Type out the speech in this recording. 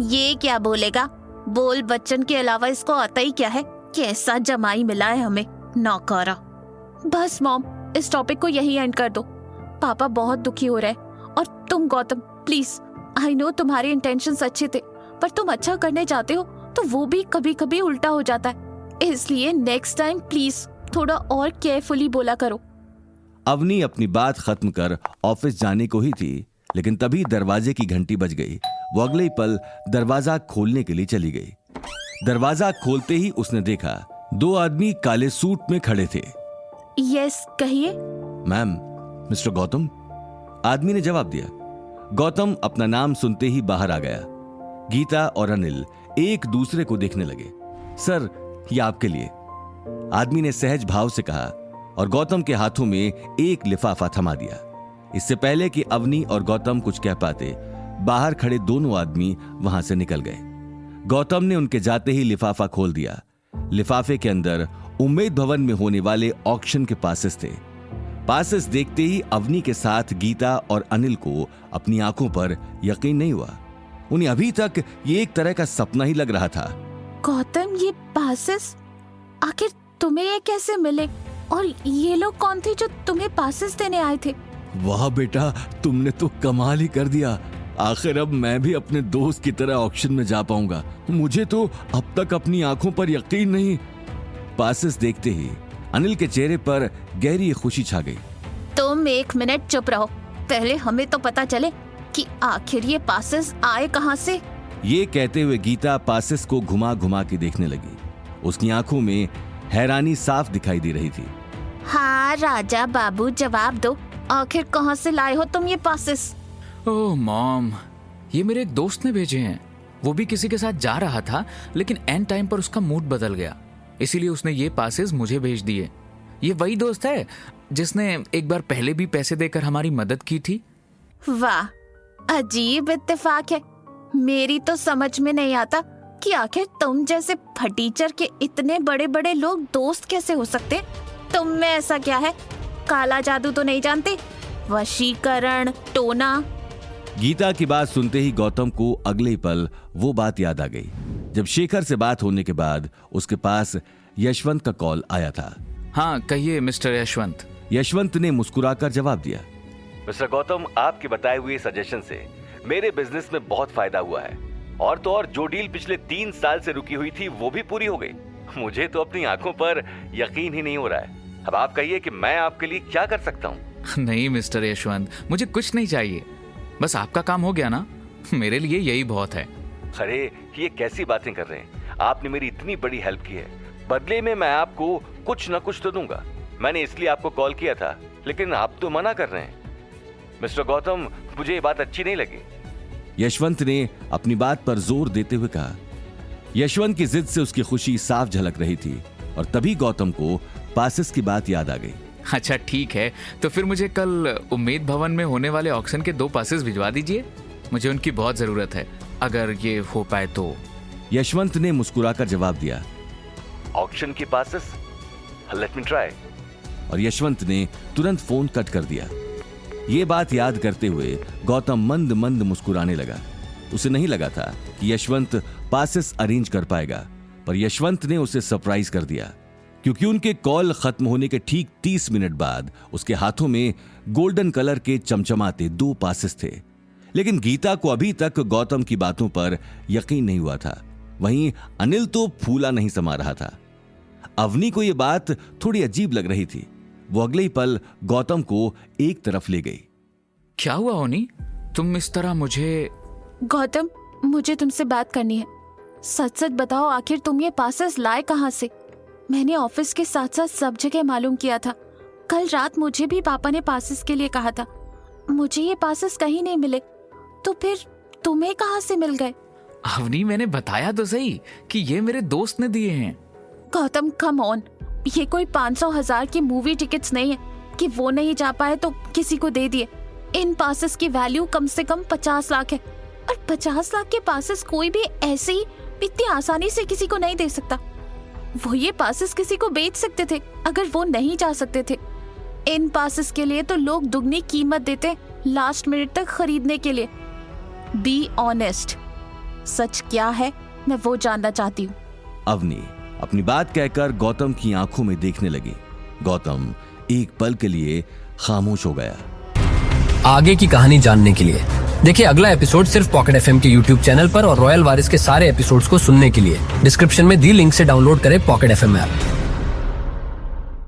ये क्या बोलेगा? बोल बच्चन के अलावा इसको आता ही क्या है? कैसा जमाई मिला है हमें, नौकरा। बस मॉम, इस टॉपिक को यही एंड कर दो। पापा बहुत दुखी हो रहे हैं। और तुम गौतम, प्लीज, आई नो तुम्हारे इंटेंशंस अच्छे थे, पर तुम अच्छा करने जाते हो तो वो भी कभी कभी उल्टा हो जाता है। इसलिए नेक्स्ट टाइम प्लीज थोड़ा और केयरफुली बोला करो। अवनी अपनी बात खत्म कर ऑफिस जाने को ही थी, लेकिन तभी दरवाजे की घंटी बज गई। वो अगले ही पल दरवाजा खोलने के लिए चली गई। दरवाजा खोलते ही उसने देखा 2 आदमी काले सूट में खड़े थे। यस, कहिए। मैम, मिस्टर गौतम, आदमी ने जवाब दिया। गौतम अपना नाम सुनते ही बाहर आ गया। गीता और अनिल एक दूसरे को देखने लगे। सर, ये आपके लिए, आदमी ने सहज भाव से कहा और गौतम के हाथों में एक लिफाफा थमा दिया। इससे पहले कि अवनी और गौतम कुछ कह पाते, बाहर खड़े दोनों आदमी वहां से निकल गए। गौतम ने उनके जाते ही लिफाफा खोल दिया। लिफाफे के अंदर उम्मेद भवन में होने वाले ऑक्शन के पासेस थे। पासेस देखते ही अवनी के साथ गीता और अनिल को अपनी आंखों पर यकीन नहीं हुआ। उन्हें अभी तक ये एक तरह का सपना ही लग रहा था। गौतम, ये पासेस आखिर तुम्हें ये कैसे मिले? और ये लोग कौन थे जो तुम्हें पासेस देने आए थे? वाह बेटा, तुमने तो कमाल ही कर दिया। आखिर अब मैं भी अपने दोस्त की तरह ऑक्शन में जा पाऊंगा। मुझे तो अब तक अपनी आंखों पर यकीन नहीं। पासेस देखते ही अनिल के चेहरे पर गहरी खुशी छा गई। तुम 1 मिनट चुप रहो, पहले हमें तो पता चले कि आखिर ये पासेस आए कहां से। ये कहते हुए गीता पासेस को घुमा घुमा के देखने लगी। उसकी आंखों में हैरानी साफ दिखाई दे रही थी। हाँ राजा बाबू, जवाब दो, आखिर कहां से लाए हो तुम ये पासेस? ओह मॉम, ये मेरे एक दोस्त ने भेजे हैं। वो भी किसी के साथ जा रहा था, लेकिन एंड टाइम पर उसका मूड बदल गया, इसीलिए उसने ये पासेस मुझे भेज दिए। ये वही दोस्त है जिसने एक बार पहले भी पैसे देकर हमारी मदद की थी। वाह, अजीब इत्तेफाक है। मेरी तो समझ में नहीं आता कि आखिर तुम जैसे फटीचर के इतने बड़े बड़े लोग दोस्त कैसे हो सकते। तुम में ऐसा क्या है? काला जादू तो नहीं जानते? वशीकरण, टोना? गीता की बात सुनते ही गौतम को अगले ही पल वो बात याद आ गई जब शेखर से बात होने के बाद उसके पास यशवंत का कॉल आया था। हाँ कहिए मिस्टर यशवंत। यशवंत ने मुस्कुराकर जवाब दिया, मिस्टर गौतम, आपके बताए हुए सजेशन से मेरे बिजनेस में बहुत फायदा हुआ है। और तो और जो डील पिछले 3 साल से रुकी हुई थी वो भी पूरी हो गई। मुझे तो अपनी आंखों पर यकीन ही नहीं हो रहा है। अब आप कहिए कि मैं आपके लिए क्या कर सकता हूँ। नहीं मिस्टर यशवंत, मुझे कुछ नहीं चाहिए, बस आपका काम हो गया ना, मेरे लिए यही बहुत है। अरे ये कैसी बातें कर रहे हैं? आपने मेरी इतनी बड़ी हेल्प की है, बदले में मैं आपको कुछ न कुछ तो दूंगा। मैंने इसलिए आपको कॉल किया था, लेकिन आप तो मना कर रहे हैं। मिस्टर गौतम, मुझे ये बात अच्छी नहीं लगी। यशवंत ने अपनी बात पर जोर देते हुए कहा। यशवंत की जिद से उसकी खुशी साफ झलक रही थी और तभी गौतम को पासेस की बात याद आ गई। अच्छा ठीक है, तो फिर मुझे कल उम्मेद भवन में होने वाले ऑक्शन के 2 पासेस भिजवा दीजिए, मुझे उनकी बहुत जरूरत है, अगर ये हो पाए तो। यशवंत ने मुस्कुराकर जवाब दिया, ऑक्शन के पासेस, लेट मी ट्राई। और यशवंत ने तुरंत फोन कट कर दिया। ये बात याद करते हुए गौतम मंद मंद मुस्कुराने लगा। उसे नहीं लगा था कि यशवंत पासेस अरेंज कर पाएगा, पर यशवंत ने उसे सरप्राइज कर दिया, क्योंकि उनके कॉल खत्म होने के ठीक 30 मिनट बाद उसके हाथों में गोल्डन कलर के चमचमाते 2 पासेस थे। लेकिन गीता को अभी तक गौतम की बातों पर यकीन नहीं हुआ था। वहीं अनिल तो फूला नहीं समा रहा था। अवनी को यह बात थोड़ी अजीब लग रही थी। वो अगले ही पल गौतम को एक तरफ ले गई। क्या हुआ ओनी, तुम इस तरह मुझे? गौतम, मुझे तुमसे बात करनी है। सच सच बताओ, आखिर तुम ये पासेस लाए कहाँ से? मैंने ऑफिस के साथ साथ सब जगह मालूम किया था। कल रात मुझे भी पापा ने पासेस के लिए कहा था। मुझे ये पासेस कहीं नहीं मिले, तो फिर तुम्हें कहाँ से मिल गए? अवनी, मैंने बताया तो सही कि ये मेरे दोस्त ने दिए हैं। गौतम, कम ऑन, ये कोई 500,000 की मूवी टिकट्स नहीं है कि वो नहीं जा पाए तो किसी को दे दिए। इन पासेस की वैल्यू कम से कम 50 लाख है, और 50 लाख के पासेस कोई भी ऐसे ही इतनी आसानी से किसी को नहीं दे सकता। वो ये पासेस किसी को बेच सकते थे अगर वो नहीं जा सकते थे। इन पासेस के लिए तो लोग दुगनी कीमत देते लास्ट मिनट तक खरीदने के लिए। Be honest. सच क्या है मैं वो जानना चाहती हूँ। अवनी अपनी बात कहकर गौतम की आंखों में देखने लगी। गौतम एक पल के लिए खामोश हो गया। आगे की कहानी जानने के लिए देखिए अगला एपिसोड सिर्फ पॉकेट एफएम के यूट्यूब चैनल पर और रॉयल वारिस के सारे एपिसोड्स को सुनने के लिए डिस्क्रिप्शन में दी लिंक से डाउनलोड करें पॉकेट एफएम ऐप।